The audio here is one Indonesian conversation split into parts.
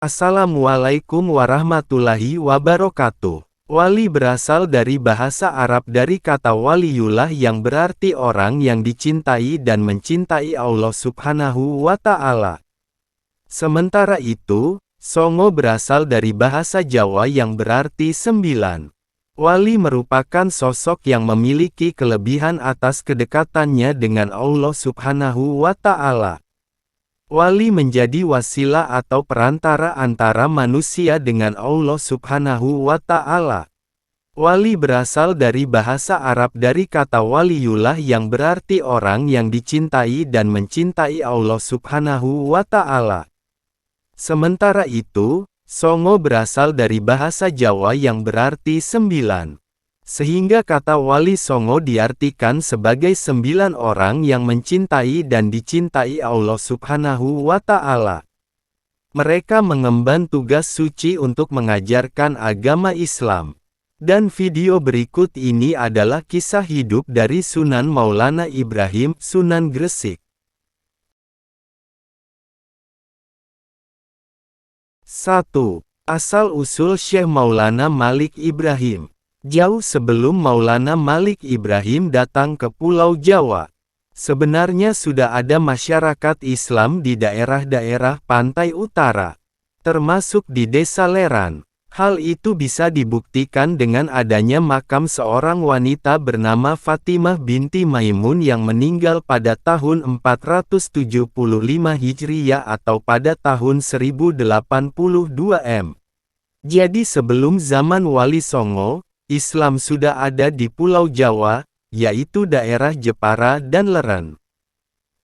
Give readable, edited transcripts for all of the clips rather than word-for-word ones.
Assalamualaikum warahmatullahi wabarakatuh. Wali berasal dari bahasa Arab dari kata waliyullah yang berarti orang yang dicintai dan mencintai Allah Subhanahu wa Ta'ala. Sementara itu, Songo berasal dari bahasa Jawa yang berarti sembilan. Wali merupakan sosok yang memiliki kelebihan atas kedekatannya dengan Allah Subhanahu wa Ta'ala. Wali menjadi wasilah atau perantara antara manusia dengan Allah Subhanahu wa Ta'ala. Wali berasal dari bahasa Arab dari kata waliyullah yang berarti orang yang dicintai dan mencintai Allah Subhanahu wa Ta'ala. Sementara itu, Songo berasal dari bahasa Jawa yang berarti sembilan. Sehingga kata wali Songo diartikan sebagai sembilan orang yang mencintai dan dicintai Allah Subhanahu wa Ta'ala. Mereka mengemban tugas suci untuk mengajarkan agama Islam. Dan video berikut ini adalah kisah hidup dari Sunan Maulana Ibrahim, Sunan Gresik. 1. Asal-usul Syekh Maulana Malik Ibrahim. Jauh sebelum Maulana Malik Ibrahim datang ke Pulau Jawa, sebenarnya sudah ada masyarakat Islam di daerah-daerah pantai utara, termasuk di Desa Leran. Hal itu bisa dibuktikan dengan adanya makam seorang wanita bernama Fatimah binti Maimun yang meninggal pada tahun 475 Hijriyah atau pada tahun 1082 M. Jadi sebelum zaman Wali Songo, Islam sudah ada di Pulau Jawa, yaitu daerah Jepara dan Leran.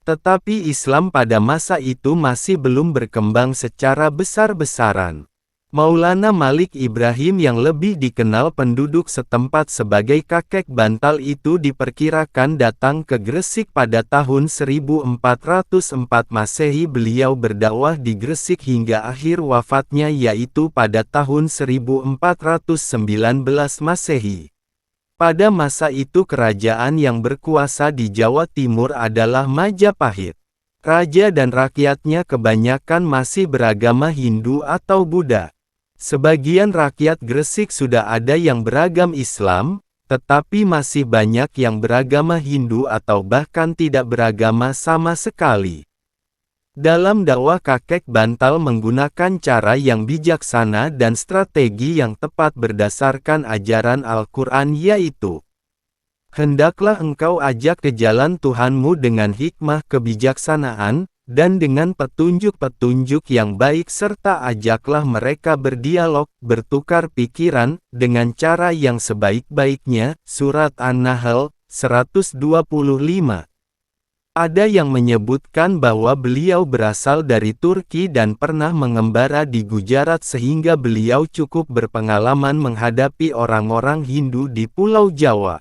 Tetapi Islam pada masa itu masih belum berkembang secara besar-besaran. Maulana Malik Ibrahim yang lebih dikenal penduduk setempat sebagai kakek bantal itu diperkirakan datang ke Gresik pada tahun 1404 Masehi. Beliau berdakwah di Gresik hingga akhir wafatnya yaitu pada tahun 1419 Masehi. Pada masa itu kerajaan yang berkuasa di Jawa Timur adalah Majapahit. Raja dan rakyatnya kebanyakan masih beragama Hindu atau Buddha. Sebagian rakyat Gresik sudah ada yang beragam Islam, tetapi masih banyak yang beragama Hindu atau bahkan tidak beragama sama sekali. Dalam dakwah kakek bantal menggunakan cara yang bijaksana dan strategi yang tepat berdasarkan ajaran Al-Quran yaitu, hendaklah engkau ajak ke jalan Tuhanmu dengan hikmah kebijaksanaan, dan dengan petunjuk-petunjuk yang baik serta ajaklah mereka berdialog, bertukar pikiran, dengan cara yang sebaik-baiknya. Surat An-Nahl, 125. Ada yang menyebutkan bahwa beliau berasal dari Turki dan pernah mengembara di Gujarat sehingga beliau cukup berpengalaman menghadapi orang-orang Hindu di Pulau Jawa.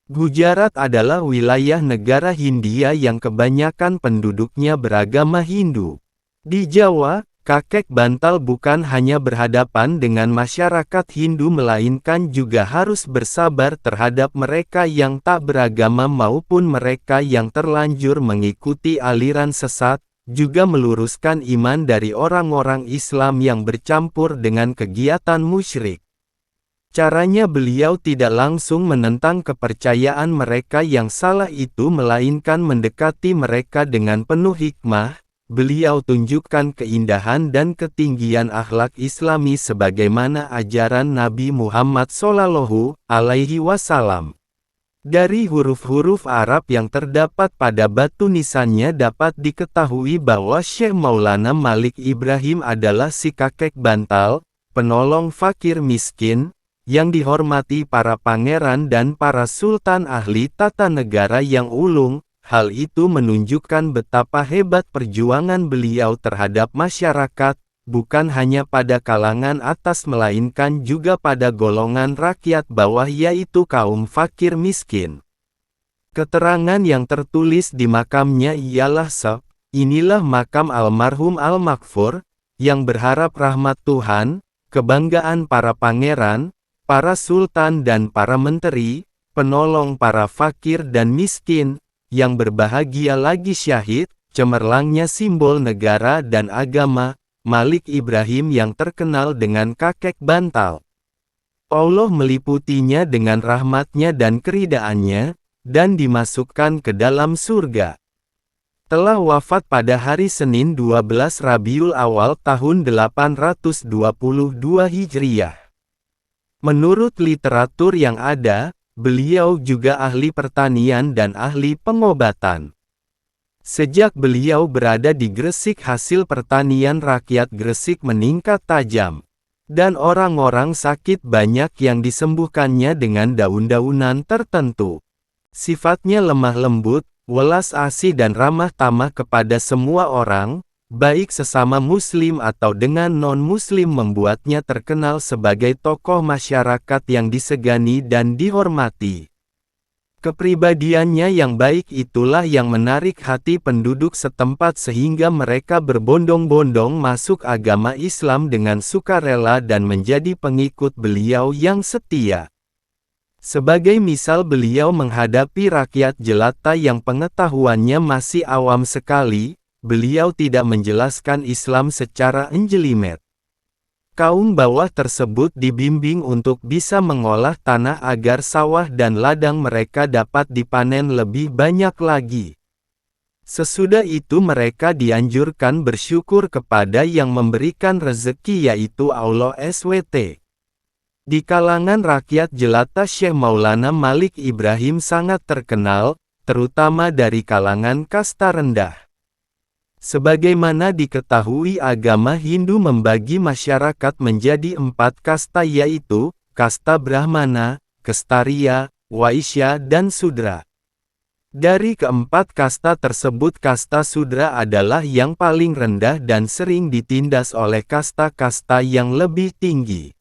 Gujarat adalah wilayah negara Hindia yang kebanyakan penduduknya beragama Hindu. Di Jawa, kakek bantal bukan hanya berhadapan dengan masyarakat Hindu melainkan juga harus bersabar terhadap mereka yang tak beragama maupun mereka yang terlanjur mengikuti aliran sesat, juga meluruskan iman dari orang-orang Islam yang bercampur dengan kegiatan musyrik. Caranya beliau tidak langsung menentang kepercayaan mereka yang salah itu melainkan mendekati mereka dengan penuh hikmah. Beliau tunjukkan keindahan dan ketinggian akhlak Islami sebagaimana ajaran Nabi Muhammad SAW. Dari huruf-huruf Arab yang terdapat pada batu nisannya dapat diketahui bahwa Syekh Maulana Malik Ibrahim adalah si kakek bantal, penolong fakir miskin, yang dihormati para pangeran dan para sultan ahli tata negara yang ulung. Hal itu menunjukkan betapa hebat perjuangan beliau terhadap masyarakat, bukan hanya pada kalangan atas melainkan juga pada golongan rakyat bawah yaitu kaum fakir miskin. Keterangan yang tertulis di makamnya ialah inilah makam almarhum Al-Maghfur, yang berharap rahmat Tuhan, kebanggaan para pangeran, para sultan dan para menteri, penolong para fakir dan miskin, yang berbahagia lagi syahid, cemerlangnya simbol negara dan agama, Malik Ibrahim yang terkenal dengan kakek bantal. Allah meliputinya dengan rahmatnya dan keridaannya, dan dimasukkan ke dalam surga. Telah wafat pada hari Senin 12 Rabiul Awal tahun 822 Hijriah. Menurut literatur yang ada, beliau juga ahli pertanian dan ahli pengobatan. Sejak beliau berada di Gresik, hasil pertanian rakyat Gresik meningkat tajam. Dan orang-orang sakit banyak yang disembuhkannya dengan daun-daunan tertentu. Sifatnya lemah lembut, welas asih dan ramah tamah kepada semua orang, baik sesama muslim atau dengan non-muslim, membuatnya terkenal sebagai tokoh masyarakat yang disegani dan dihormati. Kepribadiannya yang baik itulah yang menarik hati penduduk setempat sehingga mereka berbondong-bondong masuk agama Islam dengan sukarela dan menjadi pengikut beliau yang setia. Sebagai misal, beliau menghadapi rakyat jelata yang pengetahuannya masih awam sekali, beliau tidak menjelaskan Islam secara menjelimet. Kaum bawah tersebut dibimbing untuk bisa mengolah tanah agar sawah dan ladang mereka dapat dipanen lebih banyak lagi. Sesudah itu mereka dianjurkan bersyukur kepada yang memberikan rezeki, yaitu Allah SWT. Di kalangan rakyat jelata, Syekh Maulana Malik Ibrahim sangat terkenal, terutama dari kalangan kasta rendah. Sebagaimana diketahui, agama Hindu membagi masyarakat menjadi 4 kasta, yaitu kasta Brahmana, Kshatriya, Waisya dan Sudra. Dari keempat kasta tersebut, kasta Sudra adalah yang paling rendah dan sering ditindas oleh kasta-kasta yang lebih tinggi.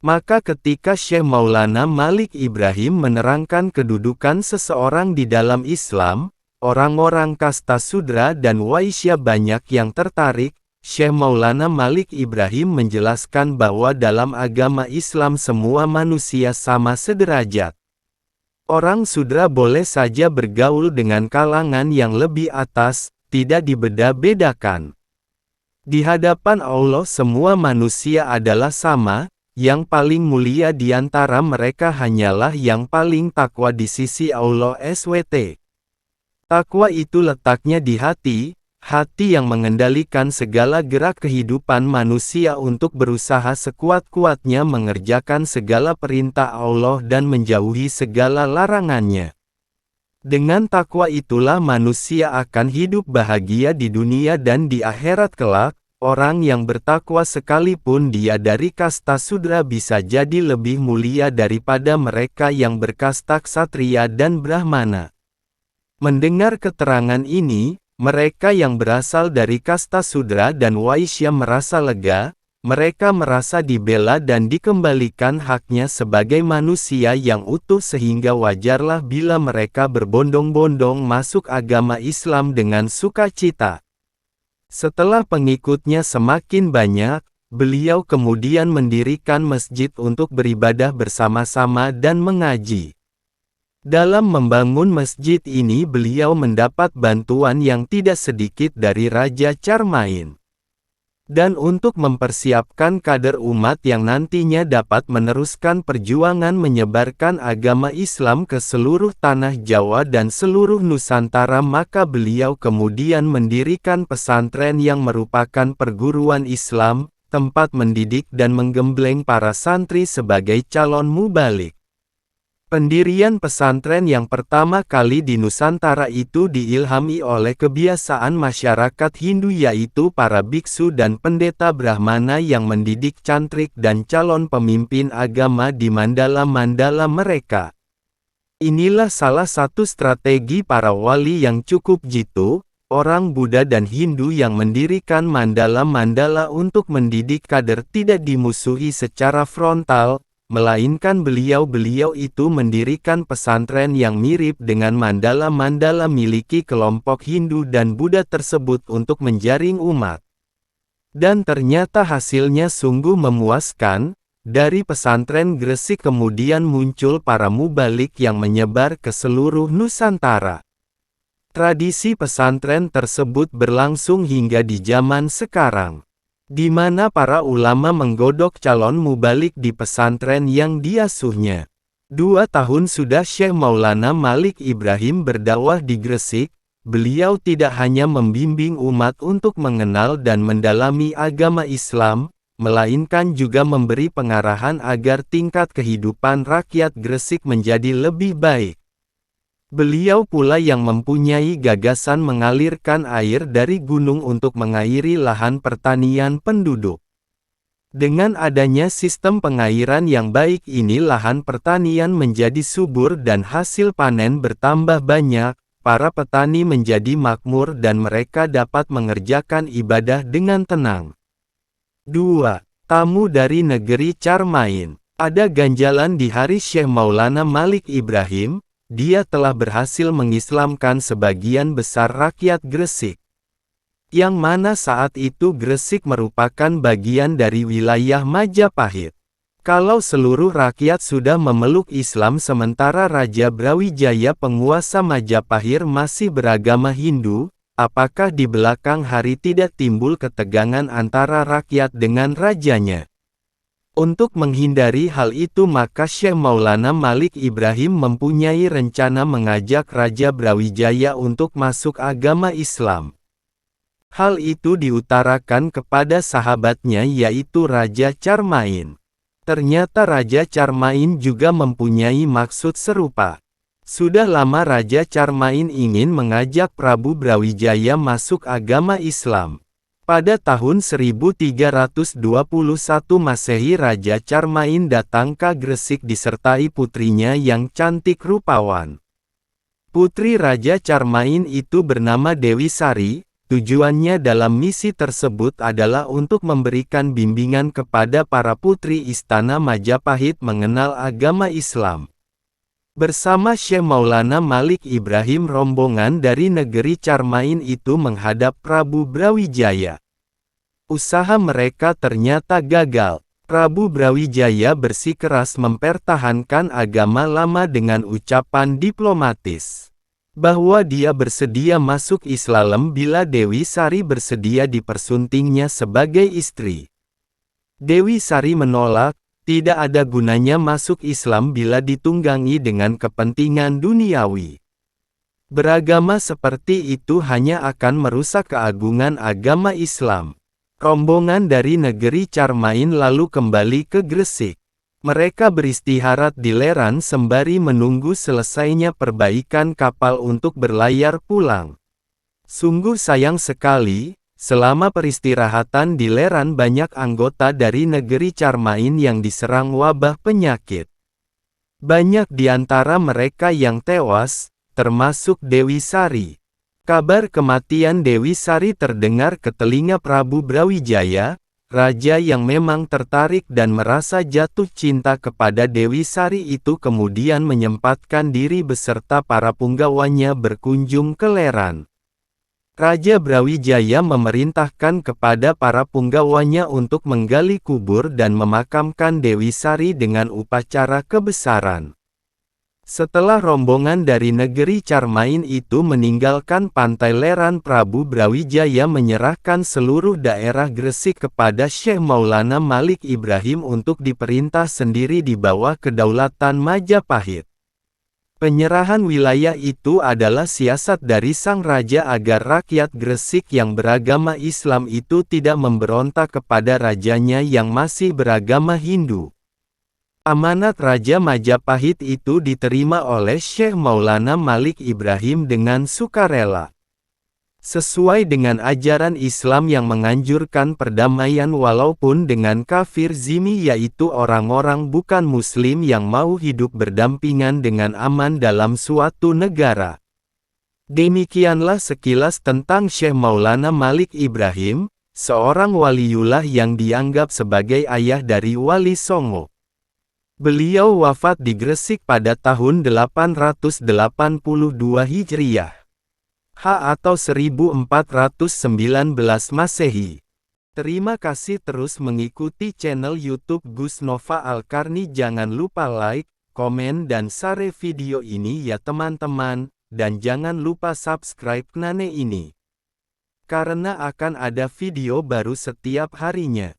Maka ketika Syekh Maulana Malik Ibrahim menerangkan kedudukan seseorang di dalam Islam, orang-orang kasta Sudra dan Waisya banyak yang tertarik. Syekh Maulana Malik Ibrahim menjelaskan bahwa dalam agama Islam semua manusia sama sederajat. Orang Sudra boleh saja bergaul dengan kalangan yang lebih atas, tidak dibeda-bedakan. Di hadapan Allah semua manusia adalah sama, yang paling mulia di antara mereka hanyalah yang paling takwa di sisi Allah SWT. Takwa itu letaknya di hati yang mengendalikan segala gerak kehidupan manusia untuk berusaha sekuat-kuatnya mengerjakan segala perintah Allah dan menjauhi segala larangannya. Dengan takwa itulah manusia akan hidup bahagia di dunia dan di akhirat kelak. Orang yang bertakwa sekalipun dia dari kasta Sudra bisa jadi lebih mulia daripada mereka yang berkasta Kshatriya dan Brahmana. Mendengar keterangan ini, mereka yang berasal dari kasta Sudra dan Waisya merasa lega, mereka merasa dibela dan dikembalikan haknya sebagai manusia yang utuh, sehingga wajarlah bila mereka berbondong-bondong masuk agama Islam dengan sukacita. Setelah pengikutnya semakin banyak, beliau kemudian mendirikan masjid untuk beribadah bersama-sama dan mengaji. Dalam membangun masjid ini beliau mendapat bantuan yang tidak sedikit dari Raja Charmain. Dan untuk mempersiapkan kader umat yang nantinya dapat meneruskan perjuangan menyebarkan agama Islam ke seluruh tanah Jawa dan seluruh Nusantara, maka beliau kemudian mendirikan pesantren yang merupakan perguruan Islam, tempat mendidik dan menggembleng para santri sebagai calon mubalik. Pendirian pesantren yang pertama kali di Nusantara itu diilhami oleh kebiasaan masyarakat Hindu, yaitu para biksu dan pendeta Brahmana yang mendidik cantrik dan calon pemimpin agama di mandala-mandala mereka. Inilah salah satu strategi para wali yang cukup jitu, orang Buddha dan Hindu yang mendirikan mandala-mandala untuk mendidik kader tidak dimusuhi secara frontal, melainkan beliau-beliau itu mendirikan pesantren yang mirip dengan mandala-mandala miliki kelompok Hindu dan Buddha tersebut untuk menjaring umat. Dan ternyata hasilnya sungguh memuaskan. Dari pesantren Gresik kemudian muncul para mubalik yang menyebar ke seluruh Nusantara. Tradisi pesantren tersebut berlangsung hingga di zaman sekarang. di mana para ulama menggodok calon mubalik di pesantren yang diasuhnya. 2 tahun sudah Syekh Maulana Malik Ibrahim berdakwah di Gresik. Beliau tidak hanya membimbing umat untuk mengenal dan mendalami agama Islam, melainkan juga memberi pengarahan agar tingkat kehidupan rakyat Gresik menjadi lebih baik. Beliau pula yang mempunyai gagasan mengalirkan air dari gunung untuk mengairi lahan pertanian penduduk. Dengan adanya sistem pengairan yang baik ini, lahan pertanian menjadi subur dan hasil panen bertambah banyak. Para petani menjadi makmur dan mereka dapat mengerjakan ibadah dengan tenang. 2. Tamu dari negeri Carmain. Ada ganjalan di hari Syekh Maulana Malik Ibrahim, dia telah berhasil mengislamkan sebagian besar rakyat Gresik. Yang mana saat itu Gresik merupakan bagian dari wilayah Majapahit. Kalau seluruh rakyat sudah memeluk Islam sementara Raja Brawijaya penguasa Majapahit masih beragama Hindu, apakah di belakang hari tidak timbul ketegangan antara rakyat dengan rajanya? Untuk menghindari hal itu maka Syekh Maulana Malik Ibrahim mempunyai rencana mengajak Raja Brawijaya untuk masuk agama Islam. Hal itu diutarakan kepada sahabatnya yaitu Raja Carmain. Ternyata Raja Carmain juga mempunyai maksud serupa. Sudah lama Raja Carmain ingin mengajak Prabu Brawijaya masuk agama Islam. Pada tahun 1321 Masehi Raja Carmain datang ke Gresik disertai putrinya yang cantik rupawan. Putri Raja Carmain itu bernama Dewi Sari. Tujuannya dalam misi tersebut adalah untuk memberikan bimbingan kepada para putri istana Majapahit mengenal agama Islam. Bersama Syekh Maulana Malik Ibrahim rombongan dari negeri Carmain itu menghadap Prabu Brawijaya. Usaha mereka ternyata gagal. Prabu Brawijaya bersikeras mempertahankan agama lama dengan ucapan diplomatis bahwa dia bersedia masuk Islam bila Dewi Sari bersedia dipersuntingnya sebagai istri. Dewi Sari menolak, tidak ada gunanya masuk Islam bila ditunggangi dengan kepentingan duniawi. Beragama seperti itu hanya akan merusak keagungan agama Islam. Rombongan dari negeri Carmain lalu kembali ke Gresik. Mereka beristirahat di Leran sembari menunggu selesainya perbaikan kapal untuk berlayar pulang. Sungguh sayang sekali, selama peristirahatan di Leran banyak anggota dari negeri Carmain yang diserang wabah penyakit. Banyak di antara mereka yang tewas, termasuk Dewi Sari. Kabar kematian Dewi Sari terdengar ke telinga Prabu Brawijaya. Raja yang memang tertarik dan merasa jatuh cinta kepada Dewi Sari itu kemudian menyempatkan diri beserta para punggawanya berkunjung ke Leran. Raja Brawijaya memerintahkan kepada para punggawanya untuk menggali kubur dan memakamkan Dewi Sari dengan upacara kebesaran. Setelah rombongan dari negeri Carmain itu meninggalkan pantai Leran, Prabu Brawijaya menyerahkan seluruh daerah Gresik kepada Syekh Maulana Malik Ibrahim untuk diperintah sendiri di bawah kedaulatan Majapahit. Penyerahan wilayah itu adalah siasat dari sang raja agar rakyat Gresik yang beragama Islam itu tidak memberontak kepada rajanya yang masih beragama Hindu. Amanat Raja Majapahit itu diterima oleh Syekh Maulana Malik Ibrahim dengan sukarela. Sesuai dengan ajaran Islam yang menganjurkan perdamaian walaupun dengan kafir zimmi, yaitu orang-orang bukan muslim yang mau hidup berdampingan dengan aman dalam suatu negara. Demikianlah sekilas tentang Syekh Maulana Malik Ibrahim, seorang waliullah yang dianggap sebagai ayah dari Wali Songo. Beliau wafat di Gresik pada tahun 882 Hijriah. H atau 1419 Masehi. Terima kasih terus mengikuti channel YouTube Gus Nova Al-Karni. Jangan lupa like, komen dan share video ini ya teman-teman, dan jangan lupa subscribe channel ini. karena akan ada video baru setiap harinya.